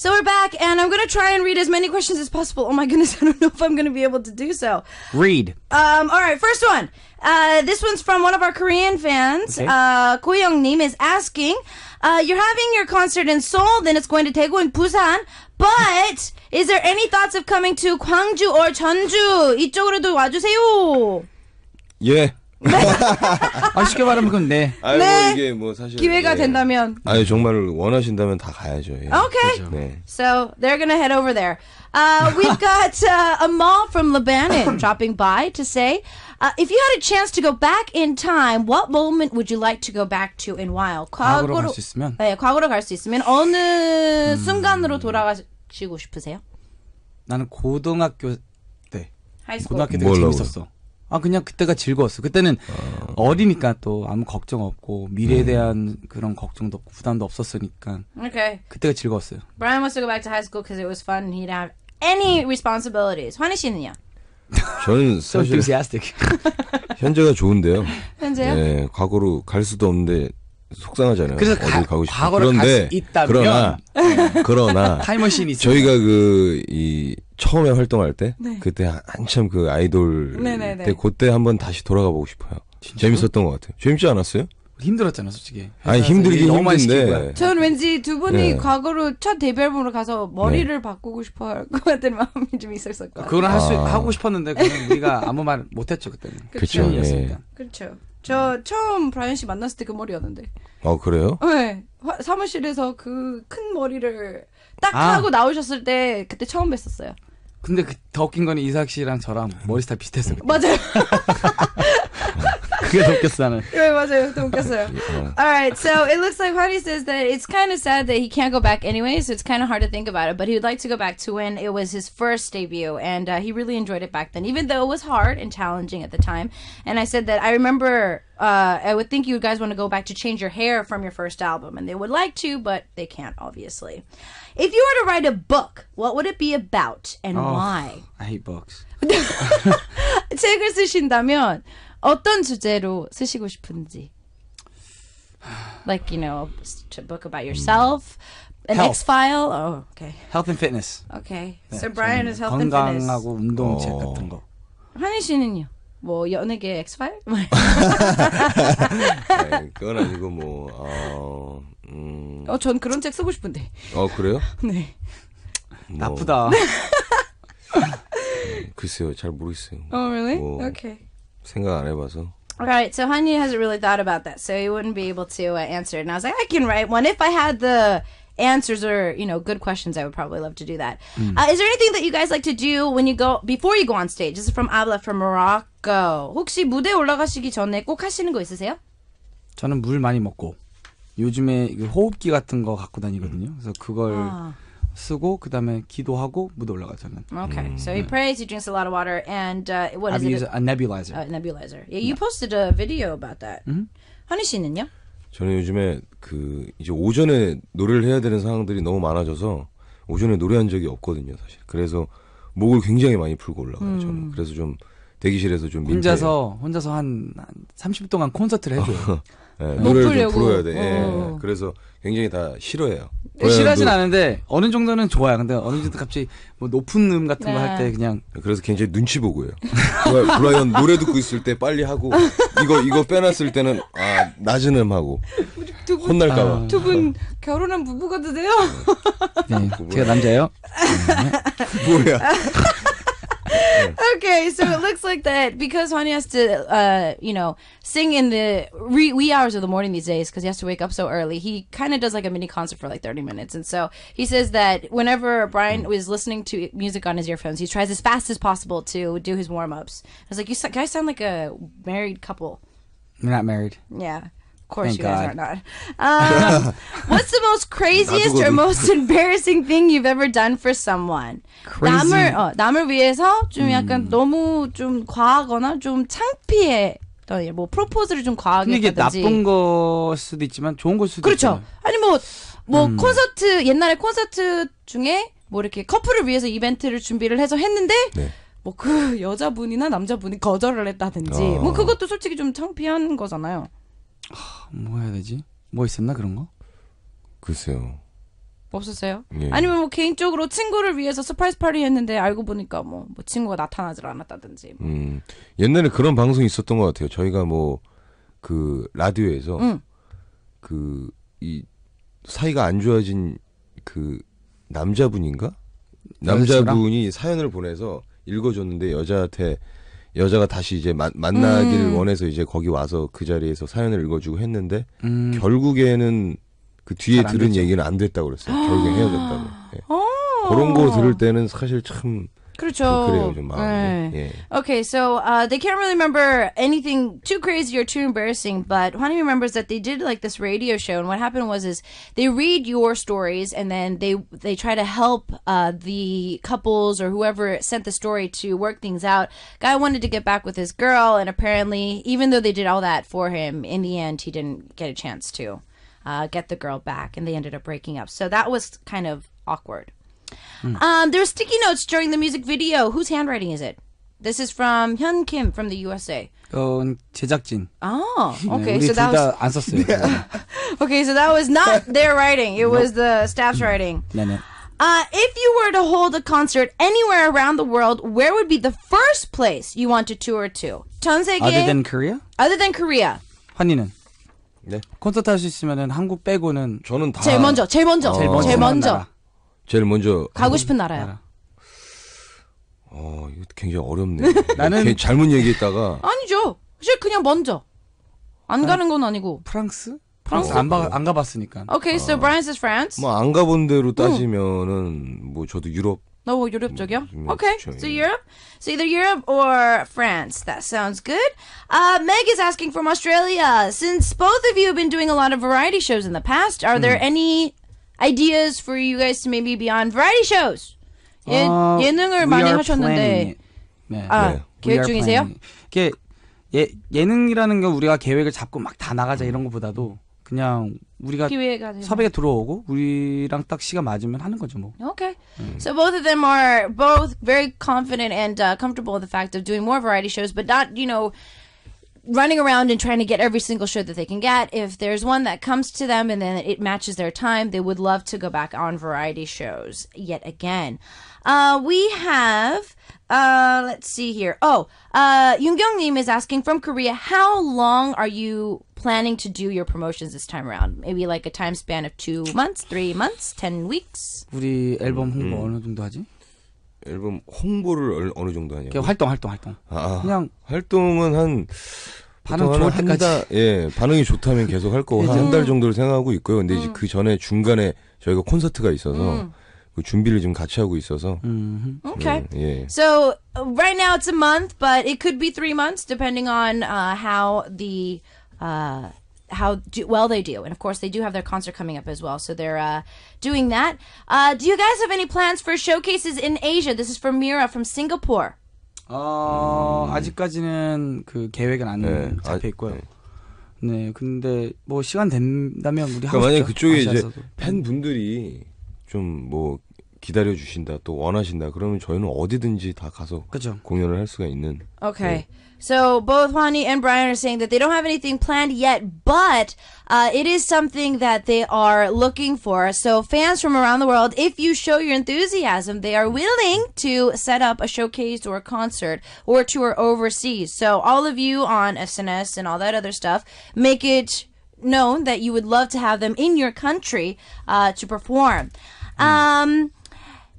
So we're back, and I'm going to try and read as many questions as possible. Oh my goodness, I don't know if I'm going to be able to do so. Read. All right, first one. This one's from one of our Korean fans. Okay. Koyoung-님 is asking, you're having your concert in Seoul, then it's going to Daegu and Busan, but is there any thoughts of coming to Gwangju or Jeonju? 이쪽으로도 와주세요. 예. 쉽게 말하면 그건 네. 아유, 네. 이게 뭐 사실 기회가 된다면. 아유, 정말 원하신다면 다 가야죠. 예. Okay. 네. So they're going to head over there. We've got Amal from Lebanon dropping by to say, if you had a chance to go back in time, what moment would you like to go back to and why? 과거로 갈 수 있으면? 네, 과거로 갈 수 있으면 어느 순간으로 돌아가시고 싶으세요? 나는 고등학교 때. 하이스쿨. 고등학교 때가 재밌었어. 그냥 그때가 즐거웠어. 그때는 어리니까 또 아무 걱정 없고 미래에 대한 그런 걱정도 없고 부담도 없었으니까. Okay. 그때가 즐거웠어요. Brian wants to go back to high school because it was fun and he didn't have any responsibilities. 환희 씨는요? 저는 So 사실 enthusiastic. 현재가 좋은데요. 현재요? 네, 과거로 갈 수도 없는데 속상하잖아요. 그래서 어디 가고 싶어. 과거로 갈 수 있다면 그러나 타임머신이 있어요. 저희가 이 처음에 활동할 때 그때 한참 그 아이돌 때 그때 한번 다시 돌아가 보고 싶어요. 재밌었던 것 같아요. 재밌지 않았어요? 힘들었잖아, 솔직히. 아니 힘들긴 너무 많이 시킨 힘든데. 거야. 전 왠지 두 분이 네. 과거로 첫 데뷔 앨범으로 가서 머리를 바꾸고 싶어 할 것 같은 마음이 좀 있었을 것 같아요. 그건 하고 싶었는데 그건 우리가 아무 말 못했죠 그때는. 그쵸, 예. 그렇죠. 저 처음 브라이언 씨 만났을 때 그 머리였는데. 그래요? 네. 사무실에서 그 큰 머리를 딱 하고 나오셨을 때 그때 처음 뵀었어요. 근데 더 웃긴 거는 이삭 씨랑 저랑 머리 스타일 비슷했어. 그때. 맞아요. 그게 더 웃겼어 나는. 네, 맞아요. 또 웃겼어요. Alright, so it looks like Hwani says that it's kind of sad that he can't go back anyway, so it's kind of hard to think about it, but he would like to go back to when it was his first debut, and he really enjoyed it back then, even though it was hard and challenging at the time. And I said that I remember, I would think you guys want to go back to change your hair from your first album, and they would like to, but they can't, obviously. If you were to write a book, what would it be about, and why? I hate books. 책을 쓰신다면 어떤 주제로 쓰시고 싶은지. Like, you know, a book about yourself, an Health. X-File. Oh, okay. Health and fitness. Okay. 네, So Brian is health and fitness. 건강하고 운동책 같은 거. 환희 씨는요? 뭐 연예계 X-File? 네, 그건 아니고 뭐 전 그런 책 쓰고 싶은데. 그래요? 네. 나쁘다. 글쎄요, 잘 모르겠어요. Oh, really? 뭐, Okay. 생각 안 해봐서. Alright, so Hani hasn't really thought about that, so he wouldn't be able to answer it. And I was like, I can write one. If I had the answers or, you know, good questions, I would probably love to do that. Is there anything that you guys like to do when you go, before you go on stage? This is from Abla from Morocco. 혹시 무대 올라가시기 전에 꼭 하시는 거 있으세요? 저는 물 많이 먹고 요즘에 호흡기 같은 거 갖고 다니거든요. 그래서 그걸 쓰고 그다음에 기도하고 무대 올라가잖아요. Okay, so he prays, he drinks a lot of water, and what is I it? use a nebulizer. Nebulizer. Yeah, you posted a video about that. 환희 씨는요? 저는 요즘에 이제 오전에 노래를 해야 되는 상황들이 너무 많아져서 오전에 노래한 적이 없거든요, 사실. 그래서 목을 굉장히 많이 풀고 올라가요, 저는. 그래서 좀 대기실에서 좀 혼자서 한 30분 동안 콘서트를 해줘요. 네, 노래를 좀 불러야 돼. 예. 그래서 굉장히 다 싫어해요. 싫어하진 않은데 어느 정도는 좋아요. 근데 어느 정도 갑자기 뭐 높은 음 같은 거 할 때 그냥 그래서 굉장히 눈치 보고 해요. 브라이언 노래 듣고 있을 때 빨리 하고 이거 빼놨을 때는 낮은 음 하고 혼날까봐. 두 분 결혼한 부부가 되세요? 네, 제가 남자예요. 뭐야? Okay, so it looks like that because Hwani has to, you know, sing in the wee hours of the morning these days because he has to wake up so early. He kind of does like a mini concert for like 30 minutes. And so he says that whenever Brian was listening to music on his earphones, he tries as fast as possible to do his warm-ups. I was like, you guys sound like a married couple. We're not married. Yeah. Of course Thank you guys God. are not. What's the most craziest or most embarrassing thing you've ever done for someone? Crazy. 남을 위해서 좀 약간 너무 좀 과하거나 좀 창피해. 뭐 프로포즈를 좀 과하게 근데 이게 했다든지. 나쁜 걸 수도 있지만 좋은 걸 수도 그렇죠. 있잖아요. 아니 뭐 콘서트 옛날에 콘서트 중에 뭐 이렇게 커플을 위해서 이벤트를 준비를 해서 했는데 네. 뭐 그 여자분이나 남자분이 거절을 했다든지 뭐 그것도 솔직히 좀 창피한 거잖아요. 뭐 해야 되지? 뭐 있었나 그런 거? 글쎄요. 없었어요? 예. 아니면 뭐 개인적으로 친구를 위해서 서프라이즈 파티 했는데 알고 보니까 뭐 친구가 나타나질 않았다든지. 옛날에 그런 방송이 있었던 것 같아요. 저희가 뭐 그 라디오에서 그 이 사이가 안 좋아진 그 남자분인가? 남자분이 사연을 보내서 읽어줬는데 여자가 다시 이제 만나기를 원해서 이제 거기 와서 그 자리에서 사연을 읽어주고 했는데 결국에는 그 뒤에 들은 얘기는 안 됐다고 그랬어요. 결국엔 헤어졌다고. 예. 그런 거 들을 때는 사실 참 그렇죠. 그래요, 좀 마음이. 예. Okay, so they can't really remember anything too crazy or too embarrassing, but Hwani remembers that they did like this radio show, and what happened was they read your stories, and then they try to help the couples or whoever sent the story to work things out. Guy wanted to get back with his girl, and apparently, even though they did all that for him, in the end, he didn't get a chance to get the girl back, and they ended up breaking up. So that was kind of awkward. There were sticky notes during the music video. Whose handwriting is it? This is from Hyun Kim from the USA. 제작진. Oh, okay. 우리 So that was 안 썼어요. okay. So that was not their writing. It was the staff's writing. 네네. If you were to hold a concert anywhere around the world, where would be the first place you want to tour to? 전 세계. Other than Korea? Other than Korea. 환희는? 네. 콘서트 할 수 있으면은 한국 빼고는 저는 다 제일 먼저. 제일 먼저 가고 싶은 나라요. 이거 굉장히 어렵네. 나는 잘못 얘기했다가 아니죠. 사실 그냥 먼저. 안 가는 건 아니고. 프랑스 안 가봤으니까. Okay, so Brian says France. 뭐 안 가본 대로 따지면은 뭐 저도 유럽. 너 유럽 쪽이요? Okay, so Europe. So either Europe or France. That sounds good. Meg is asking from Australia. Since both of you have been doing a lot of variety shows in the past, are there any ideas for you guys to maybe be on variety shows? 예능을 많이 하셨는데. 네. 계획 중이세요? 이게 예능이라는 게 우리가 계획을 잡고 막 다 나가자 이런 것보다도 그냥 우리가 섭외가 들어오고 우리랑 딱 시간 맞으면 하는 거죠 뭐. Okay. So both of them are both very confident and comfortable with the fact of doing more variety shows, but not, running around and trying to get every single show that they can get. If there's one that comes to them and then it matches their time, they would love to go back on variety shows yet again. We have, let's see here. Yoongyung-nim is asking from Korea, how long are you planning to do your promotions this time around? Maybe like a time span of 2 months, 3 months, 10 weeks? 우리 앨범 홍보 어느 정도 하지? 앨범 홍보를 어느 정도 하냐고? 활동. 그냥 활동은 한 반응 좋을 때까지. 반응이 좋다면 계속 할 거고 한 달 정도를 생각하고 있고요. 근데 이제 그 전에 중간에 저희가 콘서트가 있어서 그 준비를 좀 같이 하고 있어서. Okay. So right now it's a month, but it could be 3 months depending on how well they do. And of course they do have their concert coming up as well, so they're doing that. Do you guys have any plans for showcases in Asia? This is from Mira from Singapore. 아직까지는 그 계획은 안 잡혀 있고요. 네, 근데 뭐 시간 된다면 우리 하고 싶죠. 만약에 그쪽에 이제 아시아에서도. 팬분들이 좀 뭐 기다려 주신다, 또 원하신다, 그러면 저희는 어디든지 다 가서 그죠. 공연을 할 수가 있는. Okay. So both Hwani and Brian are saying that they don't have anything planned yet, but it is something that they are looking for. So fans from around the world, if you show your enthusiasm, they are willing to set up a showcase or a concert or tour overseas. So all of you on SNS and all that other stuff, make it known that you would love to have them in your country to perform.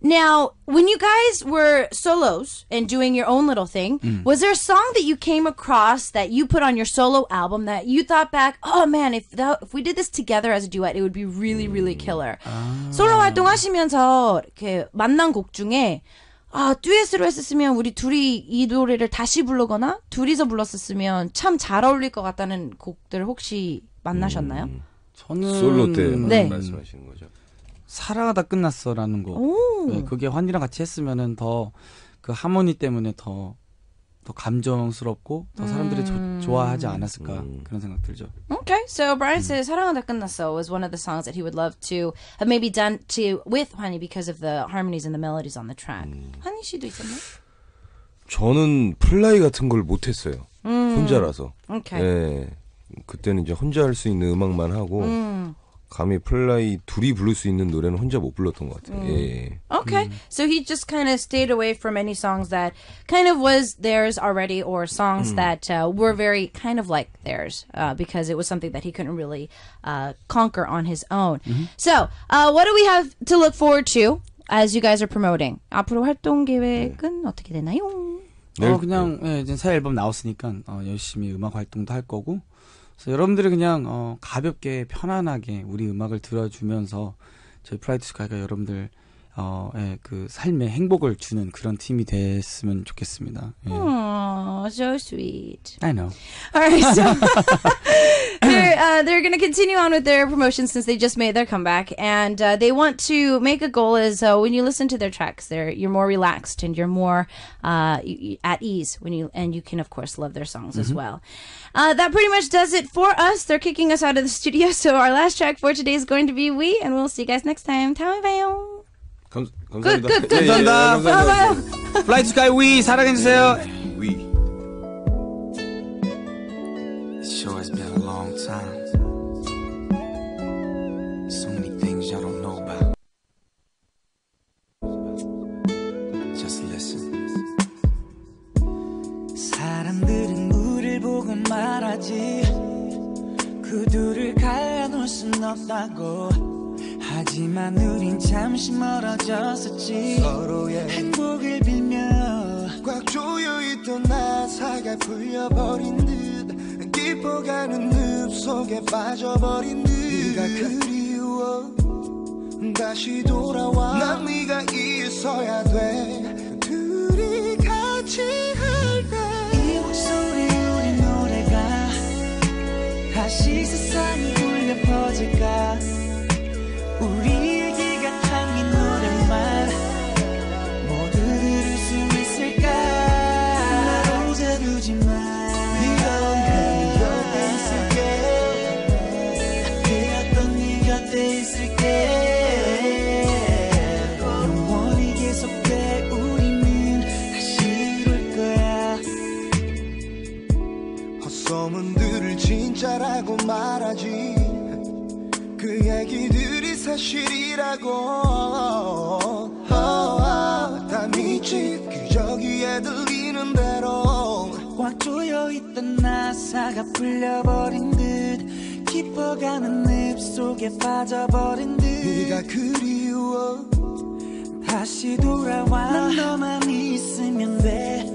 Now, when you guys were solos and doing your own little thing, was there a song that you came across that you put on your solo album that you thought back, oh man, if we did this together as a duet, it would be really, really killer. 솔로 활동하시면서 이렇게 만난 곡 중에 듀엣으로 했었으면 우리 둘이 이 노래를 다시 부르거나 둘이서 불렀었으면 참 잘 어울릴 것 같다는 곡들 혹시 만나셨나요? 저는 솔로 때 말씀하시는 거죠. 사랑하다 끝났어라는 곡. 네, 그게 환희랑 같이 했으면은 더 그 하모니 때문에 더 감정스럽고 더 사람들이 좋아하지 않았을까 그런 생각 들죠. Okay, so Brian says 사랑하다 끝났어 was one of the songs that he would love to have maybe done with 환희 because of the harmonies and the melodies on the track. 환희 씨도 있었나요? 저는 플라이 같은 걸 못했어요. 혼자라서. Okay. 네, 그때는 이제 혼자 할 수 있는 음악만 하고 감히 플라이 둘이 부를 수 있는 노래는 혼자 못 불렀던 것 같아요. 예. Okay, so he just kind of stayed away from any songs that kind of was theirs already, or songs that were very kind of like theirs, because it was something that he couldn't really conquer on his own. So, what do we have to look forward to as you guys are promoting? 앞으로 활동 계획은 어떻게 되나요? 그냥 이제 새 앨범 나왔으니까 열심히 음악 활동도 할 거고. 그래서 여러분들이 그냥 가볍게 편안하게 우리 음악을 들어주면서 저희 플라이 투 스카이가 여러분들 그 삶의 행복을 주는 그런 팀이 됐으면 좋겠습니다. 예. Oh, so sweet. I know. All right, so they're going to continue on with their promotion since they just made their comeback, and they want to make a goal is when you listen to their tracks, you're more relaxed and you're more at ease and you can of course love their songs as well. That pretty much does it for us. They're kicking us out of the studio, so our last track for today is going to be We, and we'll see you guys next time. 다음에 봐요. 감사합니다. Good. 감사합니다. 플라이 투 스카이 위 사랑해주세요. 위. It sure has been a long time. So many things y'all don't know about. Just listen. 사람들은 우릴 보고 말하지 구두를 갈라놓을 순 없다고 하지만 우린 잠시 멀어졌었지 서로의 행복을 빌며 꽉 조여있던 나사가 풀려버린 듯 깊어가는 늪속에 빠져버린 듯 네가 그리워 다시 돌아와 난 네가 있어야 돼 둘이 같이 할 때 이 목소리 우리 노래가 다시 세상에 울려 퍼질까 우리 얘기가 담긴 노래만 모두 들을 수 있을까 날 혼자 두지 마 네가 언제든 곁에 있을게 그랬던 네 곁에 있을게 영원히 계속돼 우리는 다시 이룰 거야 헛소문들을 진짜라고 말하지 그 얘기들이 사실이라고 다 믿지 기저귀에 들리는 대로 꽉 조여있던 나사가 풀려버린 듯 깊어가는 늪속에 빠져버린 듯 네가 그리워 다시 돌아와 난 너만 있으면 돼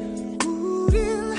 우린